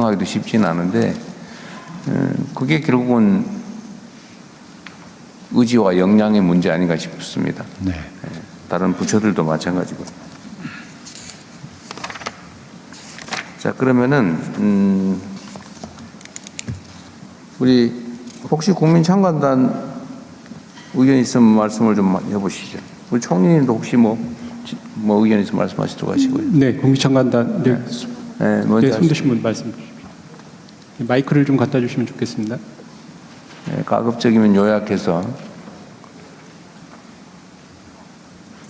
설명하기도 쉽지는 않은데 그게 결국은 의지와 역량의 문제 아닌가 싶습니다. 네. 다른 부처들도 마찬가지고. 자, 그러면은 우리 혹시 국민참관단 의견 있으면 말씀을 좀 해보시죠. 우리 총리님도 혹시 뭐 의견 있으면 말씀하시도록 하시고요. 네, 국민참관단 네, 네, 손드신 분 말씀 주십시오. 마이크를 좀 갖다 주시면 좋겠습니다. 네, 가급적이면 요약해서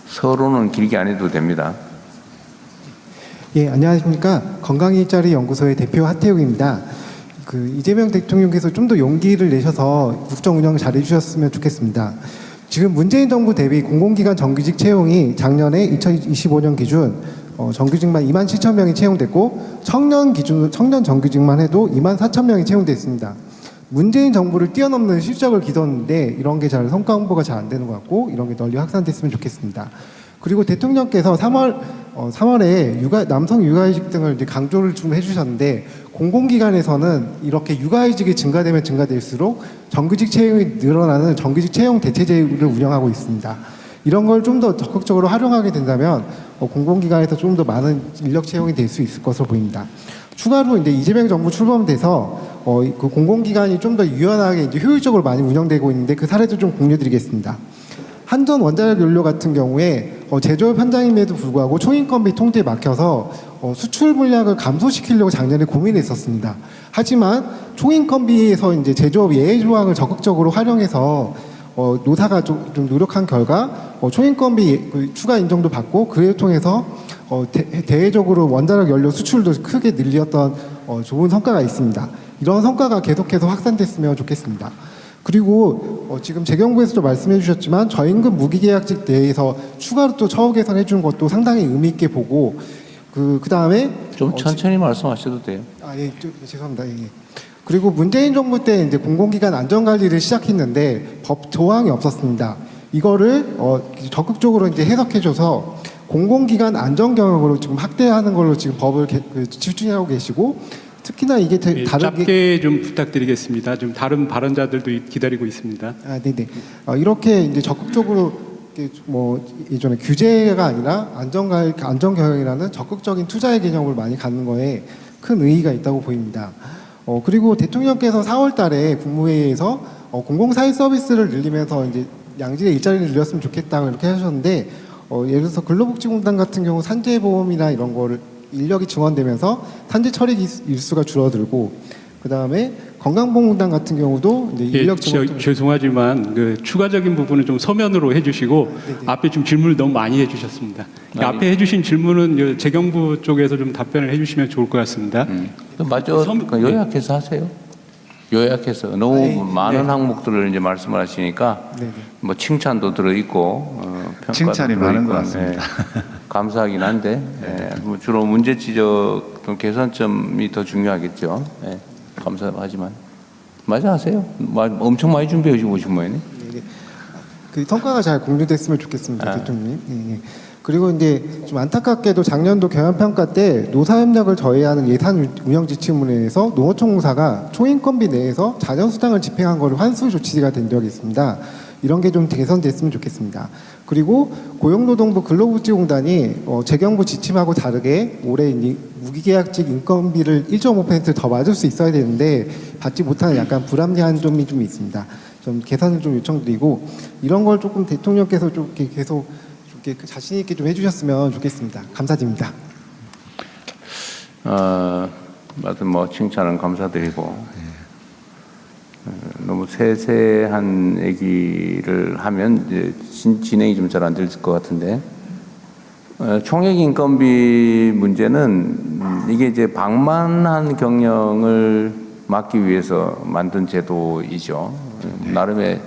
서론은 길게 안 해도 됩니다. 예, 안녕하십니까. 건강일자리 연구소의 대표 하태욱입니다. 이재명 대통령께서 좀 더 용기를 내셔서 국정 운영 잘 해주셨으면 좋겠습니다. 지금 문재인 정부 대비 공공기관 정규직 채용이 작년에 2025년 기준 정규직만 27,000명이 채용됐고 청년 정규직만 해도 24,000명이 채용됐습니다. 문재인 정부를 뛰어넘는 실적을 기뒀는데 이런 게 잘 성과 홍보가 잘 안 되는 것 같고 이런 게 널리 확산됐으면 좋겠습니다. 그리고 대통령께서 3월에 남성 육아휴직 등을 이제 강조를 좀 해주셨는데 공공기관에서는 이렇게 육아휴직이 증가되면 증가될수록 정규직 채용이 늘어나는 정규직 채용 대체제를 운영하고 있습니다. 이런 걸 좀 더 적극적으로 활용하게 된다면 공공기관에서 좀 더 많은 인력 채용이 될 수 있을 것으로 보입니다. 추가로 이제 이재명 정부 출범돼서 그 공공기관이 좀 더 유연하게 이제 효율적으로 많이 운영되고 있는데 그 사례도 좀 공유드리겠습니다. 한전 원자력 연료 같은 경우에 제조업 현장임에도 불구하고 초인건비 통제에 막혀서 수출 물량을 감소시키려고 작년에 고민했었습니다. 하지만 초인건비에서 이제 제조업 예외 조항을 적극적으로 활용해서 노사가 좀 노력한 결과 초인건비 추가 인정도 받고 그에 통해서 대외적으로 원자력 연료 수출도 크게 늘렸던 좋은 성과가 있습니다. 이런 성과가 계속해서 확산됐으면 좋겠습니다. 그리고 지금 재경부에서도 말씀해 주셨지만 저임금 무기계약직 내에서 추가로 또 처우 개선해 준 것도 상당히 의미 있게 보고 그 다음에 좀 천천히 말씀하셔도 돼요. 예, 죄송합니다. 예. 그리고 문재인 정부 때 이제 공공기관 안전관리를 시작했는데 법 조항이 없었습니다. 이거를 적극적으로 이제 해석해줘서 공공기관 안전경영으로 지금 확대하는 걸로 지금 법을 집중하고 계시고 특히나 이게 다르게 짧게 좀 부탁드리겠습니다. 좀 다른 발언자들도 기다리고 있습니다. 네네. 이렇게 이제 적극적으로 예전에 규제가 아니라 안전경영이라는 적극적인 투자의 개념을 많이 갖는 거에 큰 의의가 있다고 보입니다. 그리고 대통령께서 4월달에 국무회의에서 공공사회 서비스를 늘리면서 이제 양질의 일자리를 늘렸으면 좋겠다고 이렇게 하셨는데 예를 들어서 근로복지공단 같은 경우 산재보험이나 이런 거를 인력이 증원되면서 산재 처리 일수가 줄어들고 그 다음에 건강보험공단 같은 경우도 이제 인력 증원 죄송하지만 추가적인 부분은 좀 서면으로 해주시고 네네. 앞에 좀 질문을 너무 많이 해주셨습니다. 앞에 해주신 질문은 재경부 쪽에서 좀 답변을 해주시면 좋을 것 같습니다. 맞아. 요약해서 하세요. 요약해서 너무 많은 항목들을 이제 말씀을 하시니까 네네. 뭐 칭찬도 들어있고 평가도 칭찬이 많은 것 들어있고, 같습니다. 감사하긴 한데 뭐 주로 문제 지적, 개선점이 더 중요하겠죠. 감사하지만 맞아 하세요. 엄청 많이 준비해 오신 모양이네. 그 성과가 잘 공유됐으면 좋겠습니다, 대통령님. 네. 그리고 이제 좀 안타깝게도 작년도 경영평가 때 노사협력을 저해하는 예산 운영 지침으로 인해서 농어촌공사가 초인건비 내에서 자녀수당을 집행한 거를 환수 조치가 된 적이 있습니다. 이런 게 좀 개선됐으면 좋겠습니다. 그리고 고용노동부 근로복지공단이 재경부 지침하고 다르게 올해 무기계약직 인건비를 1.5%더 맞을 수 있어야 되는데 받지 못하는 약간 불합리한 점이 좀 있습니다. 좀 개선을 좀 요청드리고 이런 걸 조금 대통령께서 좀 이렇게 계속 자신 있게 좀 해주셨으면 좋겠습니다. 감사드립니다. 하여튼 뭐 칭찬은 감사드리고 너무 세세한 얘기를 하면 이제 진행이 좀 잘 안 될 것 같은데 총액 인건비 문제는 이게 이제 방만한 경영을 막기 위해서 만든 제도이죠. 나름의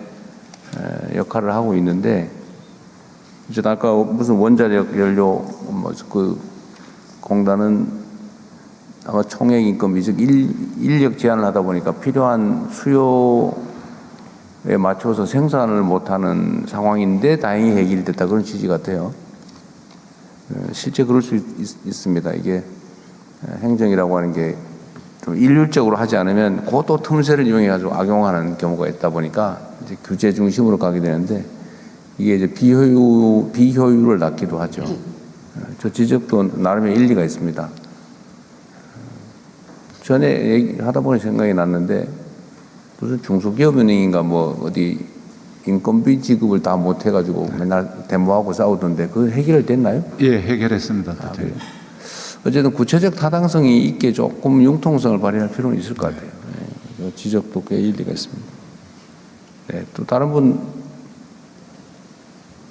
역할을 하고 있는데 이제 아까 무슨 원자력 연료 공단은 아마 총액 인건비 즉 인력 제한을 하다 보니까 필요한 수요에 맞춰서 생산을 못하는 상황인데 다행히 해결됐다 그런 취지 같아요. 실제 그럴 수 있습니다. 이게 행정이라고 하는 게 좀 일률적으로 하지 않으면 그 또 틈새를 이용해가지고 악용하는 경우가 있다 보니까 이제 규제 중심으로 가게 되는데 이게 이제 비효율을 낳기도 하죠. 저 지적도 나름의 일리가 있습니다. 전에 얘기하다 보니 생각이 났는데 무슨 중소기업은행인가 뭐 어디 인건비 지급을 다 못해가지고 맨날 데모하고 싸우던데 그 해결됐나요? 예, 해결했습니다. 그래요? 어쨌든 구체적 타당성이 있게 조금 융통성을 발휘할 필요는 있을 것 같아요. 네, 지적도 꽤 일리가 있습니다. 네, 또 다른 분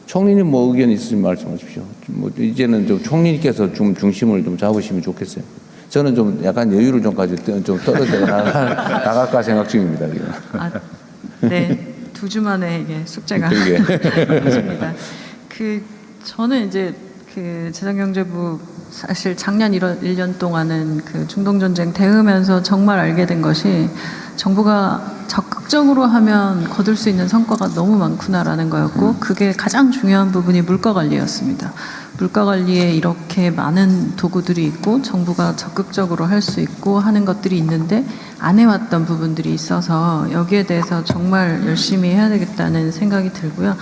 총리님 뭐 의견 있으시면 말씀하십시오. 뭐 이제는 좀 총리님께서 좀 중심을 좀 잡으시면 좋겠어요. 저는 좀 약간 여유를 좀 가지고 좀 떨어져 나갈까 생각 중입니다. 지금. 아, 네, 2주 만에 이게 숙제가 그러게. 맞습니다. 저는 이제 재정경제부 사실 작년 1년 동안은 중동전쟁 대응하면서 정말 알게 된 것이 정부가 적극적으로 하면 거둘 수 있는 성과가 너무 많구나라는 거였고 그게 가장 중요한 부분이 물가 관리였습니다. 물가 관리에 이렇게 많은 도구들이 있고 정부가 적극적으로 할 수 있고 하는 것들이 있는데 안 해왔던 부분들이 있어서 여기에 대해서 정말 열심히 해야 되겠다는 생각이 들고요.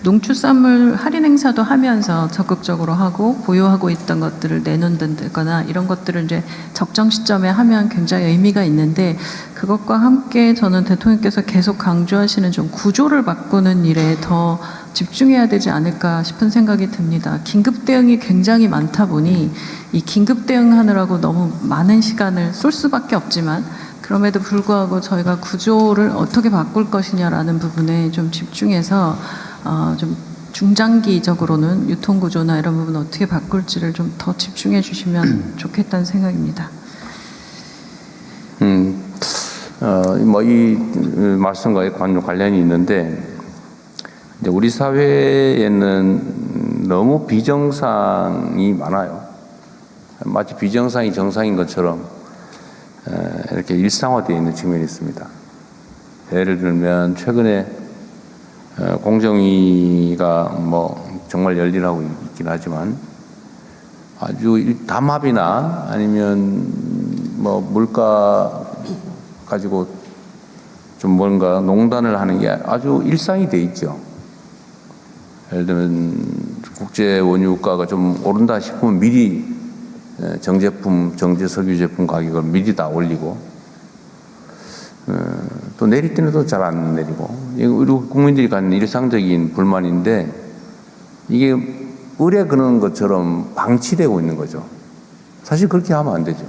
농축산물 할인 행사도 하면서 적극적으로 하고 보유하고 있던 것들을 내놓는다거나 이런 것들을 이제 적정 시점에 하면 굉장히 의미가 있는데 그것과 함께 저는 대통령께서 계속 강조하시는 좀 구조를 바꾸는 일에 더 집중해야 되지 않을까 싶은 생각이 듭니다. 긴급 대응이 굉장히 많다 보니 이 긴급 대응하느라고 너무 많은 시간을 쏠 수밖에 없지만 그럼에도 불구하고 저희가 구조를 어떻게 바꿀 것이냐라는 부분에 좀 집중해서 좀 중장기적으로는 유통구조나 이런 부분 어떻게 바꿀지를 좀 더 집중해 주시면 좋겠다는 생각입니다. 뭐 이 말씀과 관련이 있는데 이제 우리 사회에는 너무 비정상이 많아요. 마치 비정상이 정상인 것처럼 이렇게 일상화되어 있는 측면이 있습니다. 예를 들면 최근에 공정위가 뭐 정말 열일하고 있긴 하지만 아주 담합이나 아니면 뭐 물가 가지고 좀 뭔가 농단을 하는 게 아주 일상이 돼 있죠. 예를 들면 국제 원유가가 좀 오른다 싶으면 미리 정제 석유 제품 가격을 미리 다 올리고 또 내릴 때는 또 잘 안 내리고 우리 국민들이 갖는 일상적인 불만인데 이게 의뢰 그는 것처럼 방치되고 있는 거죠. 사실 그렇게 하면 안 되죠.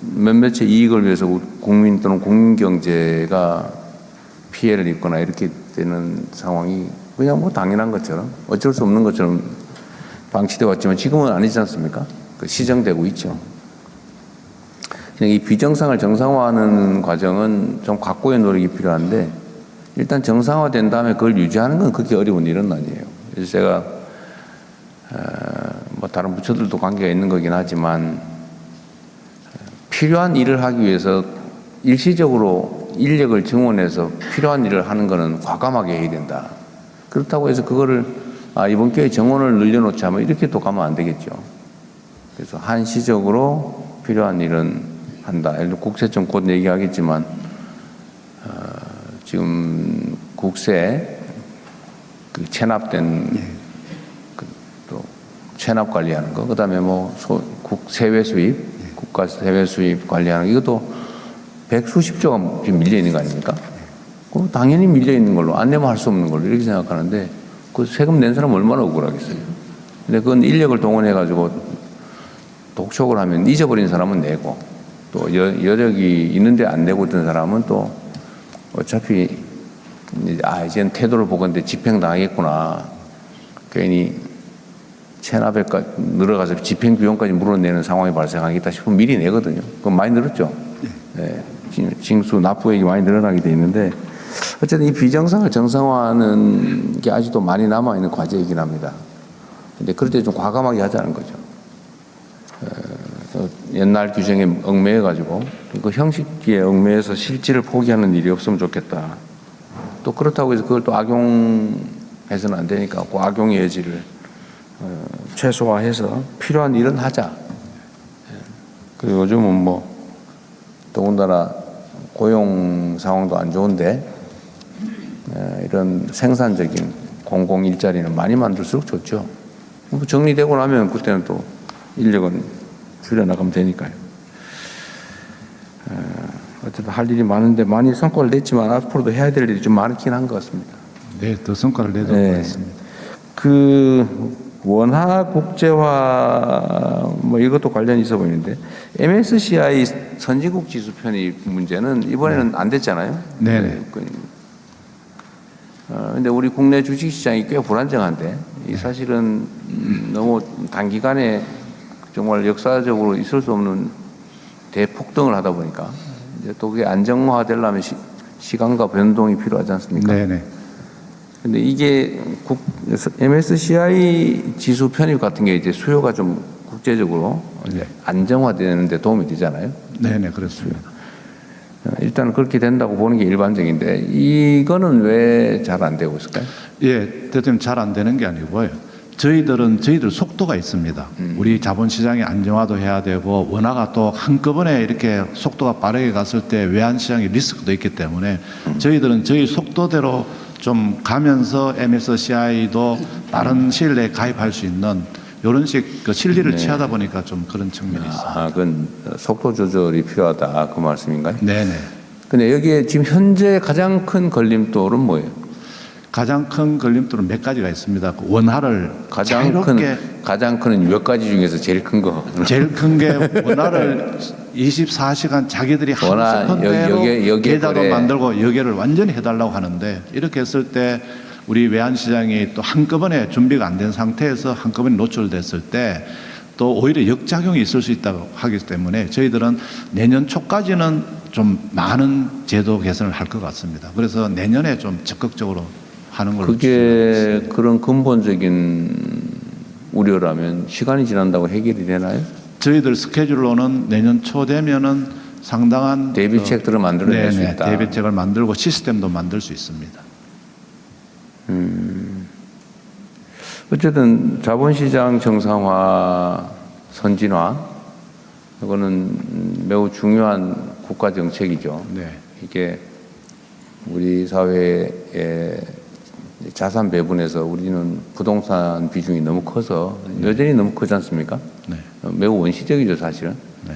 몇몇의 이익을 위해서 국민 또는 국민경제가 피해를 입거나 이렇게 되는 상황이 그냥 뭐 당연한 것처럼 어쩔 수 없는 것처럼 방치되어 왔지만 지금은 아니지 않습니까? 시정되고 있죠. 이 비정상을 정상화하는 과정은 좀 각고의 노력이 필요한데 일단 정상화된 다음에 그걸 유지하는 건 그렇게 어려운 일은 아니에요. 그래서 제가 뭐 다른 부처들도 관계가 있는 거긴 하지만 필요한 일을 하기 위해서 일시적으로 인력을 증원해서 필요한 일을 하는 거는 과감하게 해야 된다. 그렇다고 해서 그거를 이번 기회에 정원을 늘려놓자 뭐 이렇게 또 가면 안 되겠죠. 그래서 한시적으로 필요한 일은 한다. 예를 들어 국세청 곧 얘기하겠지만 지금 국세 체납된 또 체납 관리하는 거, 그다음에 뭐 세외 수입, 국가 세외 수입 관리하는 거, 이것도 백수십조가 지금 밀려 있는 거 아닙니까? 그럼 당연히 밀려 있는 걸로 안 내면 할 수 없는 걸로 이렇게 생각하는데 그 세금 낸 사람 얼마나 억울하겠어요. 근데 그건 인력을 동원해 가지고 독촉을 하면 잊어버린 사람은 내고 또 여력이 있는데 안 내고 있던 사람은 또 어차피 이제는 태도를 보건데 집행당하겠구나. 괜히 체납에 늘어가서 집행 비용까지 물어내는 상황이 발생하겠다 싶으면 미리 내거든요. 그건 많이 늘었죠. 네. 징수 납부액이 많이 늘어나게 돼 있는데 어쨌든 이 비정상을 정상화하는 게 아직도 많이 남아있는 과제이긴 합니다. 근데 그럴 때 좀 과감하게 하자는 거죠. 옛날 규정에 얽매여가지고 그 형식에 얽매여서 실질을 포기하는 일이 없으면 좋겠다. 또 그렇다고 해서 그걸 또 악용해서는 안 되니까 그 악용의 여지를 최소화해서 필요한 일은 하자. 그리고 요즘은 뭐 더군다나 고용 상황도 안 좋은데 이런 생산적인 공공 일자리는 많이 만들수록 좋죠. 뭐 정리되고 나면 그때는 또 인력은 줄여나가면 되니까요. 어쨌든 할 일이 많은데 많이 성과를 냈지만 앞으로도 해야 될 일이 좀 많긴 한 것 같습니다. 네, 더 성과를 내도록 네. 하겠습니다. 그 원화 국제화 뭐 이것도 관련이 있어 보이는데 MSCI 선진국 지수 편입 문제는 이번에는 안 됐잖아요. 네네. 근데 우리 국내 주식 시장이 꽤 불안정한데 이 사실은 너무 단기간에 정말 역사적으로 있을 수 없는 대폭등을 하다 보니까 이제 또 그게 안정화되려면 시간과 변동이 필요하지 않습니까? 네네. 근데 이게 MSCI 지수 편입 같은 게 이제 수요가 좀 국제적으로 이제 안정화되는 데 도움이 되잖아요. 네네, 그렇습니다. 일단 그렇게 된다고 보는 게 일반적인데 이거는 왜 잘 안 되고 있을까요? 예, 대통령 잘 안 되는 게 아니고요. 저희들 속도가 있습니다. 우리 자본시장이 안정화도 해야 되고 원화가 또 한꺼번에 이렇게 속도가 빠르게 갔을 때 외환시장의 리스크도 있기 때문에 저희들은 저희 속도대로 좀 가면서 MSCI도 빠른 시일 내에 가입할 수 있는 이런 식 그 실리를 네. 취하다 보니까 좀 그런 측면이 있어요. 아, 그건 속도 조절이 필요하다 그 말씀인가요? 네네. 근데 여기에 지금 현재 가장 큰 걸림돌은 뭐예요? 가장 큰 걸림돌은 몇 가지가 있습니다. 그 원화를 가장 큰 몇 가지 중에서 제일 큰 거. 제일 큰 게 원화를 24시간 자기들이 하루 원화, 스펀대로 여기에 계좌도 거래. 만들고 여기를 완전히 해달라고 하는데 이렇게 했을 때 우리 외환시장이 또 한꺼번에 준비가 안 된 상태에서 한꺼번에 노출됐을 때 또 오히려 역작용이 있을 수 있다고 하기 때문에 저희들은 내년 초까지는 좀 많은 제도 개선을 할 것 같습니다. 그래서 내년에 좀 적극적으로 하는 걸로 그게 그런 근본적인 우려라면 시간이 지난다고 해결이 되나요? 저희들 스케줄로는 내년 초 되면은 상당한 대비책들을 만들어낼 수 있다. 대비책을 만들고 시스템도 만들 수 있습니다. 어쨌든 자본시장 정상화, 선진화 이거는 매우 중요한 국가 정책이죠. 네. 이게 우리 사회의 자산 배분에서 우리는 부동산 비중이 너무 커서 여전히 너무 크지 않습니까? 네. 매우 원시적이죠, 사실은. 네.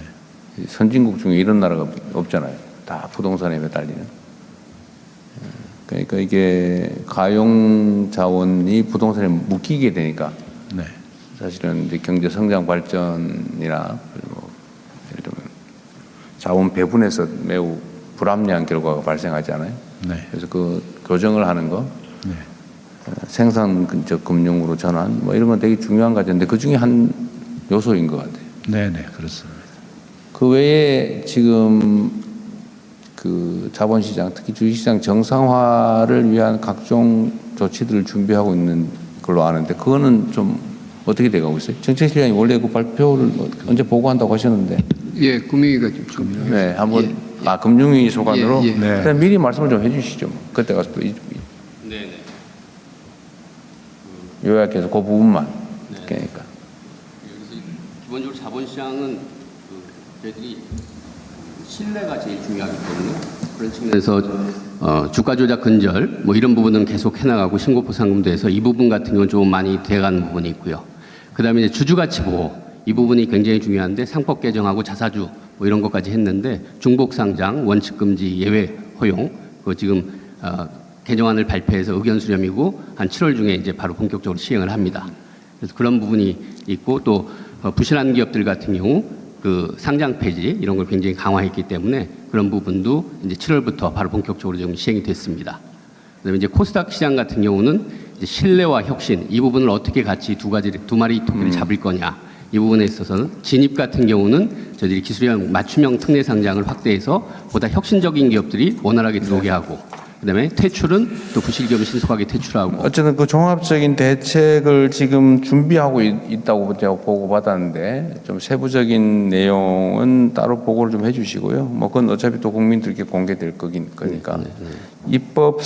선진국 중에 이런 나라가 없잖아요. 다 부동산에 매달리는. 그러니까 이게 가용 자원이 부동산에 묶이게 되니까 네. 사실은 이제 경제 성장 발전이나 뭐 예를 들면 자원 배분에서 매우 불합리한 결과가 발생하지 않아요. 네. 그래서 그 교정을 하는 거, 네. 생산적 금융으로 전환, 뭐 이런 건 되게 중요한 과제인데 그 중에 한 요소인 것 같아요. 네, 네, 그렇습니다. 그 외에 지금 그 자본시장, 특히 주식시장 정상화를 위한 각종 조치들을 준비하고 있는 걸로 아는데 그거는 좀 어떻게 돼가고 있어요? 정책실장이 원래 그 발표를 언제 보고한다고 하셨는데. 예, 금융위가 좀 네, 한번 금융위 소관으로. 예, 예. 네. 그럼 미리 말씀을 좀 해주시죠. 그때 가서 또 네네. 요약해서 그 부분만. 그러니까. 여기서 기본적으로 자본시장은 저희들이 신뢰가 제일 중요하기 때문에 그런 측면에서 주가 조작 근절 뭐 이런 부분은 계속 해나가고 신고포 상금도 해서 이 부분 같은 경우는 좀 많이 돼가는 부분이 있고요. 그다음에 이제 주주가치 보호 이 부분이 굉장히 중요한데 상법 개정하고 자사주 뭐 이런 것까지 했는데 중복 상장 원칙 금지 예외 허용 그 지금 개정안을 발표해서 의견 수렴이고 한 7월 중에 이제 바로 본격적으로 시행을 합니다. 그래서 그런 부분이 있고 또 부실한 기업들 같은 경우 그 상장 폐지 이런 걸 굉장히 강화했기 때문에 그런 부분도 이제 7월부터 바로 본격적으로 지금 시행이 됐습니다. 그다음에 이제 코스닥 시장 같은 경우는 이제 신뢰와 혁신 이 부분을 어떻게 같이 두 마리 토끼를 잡을 거냐 이 부분에 있어서는 진입 같은 경우는 저희들이 기술형 맞춤형 특례 상장을 확대해서 보다 혁신적인 기업들이 원활하게 들어오게 하고 그다음에 퇴출은 또 부실기업을 신속하게 퇴출하고 어쨌든 그 종합적인 대책을 지금 준비하고 있다고 제가 보고받았는데 좀 세부적인 내용은 따로 보고를 좀 해주시고요. 뭐 그건 어차피 또 국민들께 공개될 거니까 입법